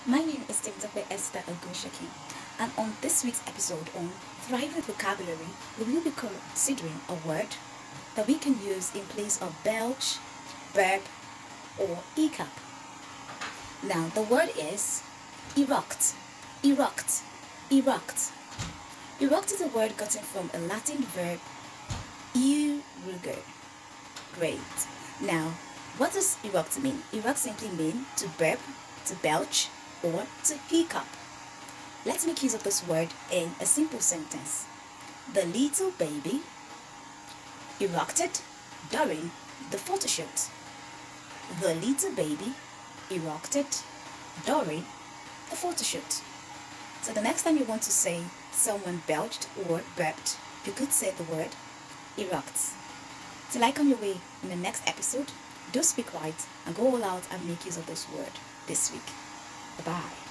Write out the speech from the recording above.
My name is Dr. Esther Agunshaki, and on this week's episode on Thriving Vocabulary, we will be considering a word that we can use in place of belch, burp, or hiccup. Now, the word is erupt, eruct, eruct. Eruct is a word gotten from a Latin verb erugo. Great. Now, what does erupt mean? Erupt simply means to burp, to belch, or to hiccup. Let's make use of this word in a simple sentence. The little baby erupted during the photo shoot. The little baby erupted during the photo shoot. So the next time you want to say someone belched or burped, you could say the word erupts. Till I come your way in the next episode, do speak right and go all out and make use of this word this week. Bye-bye.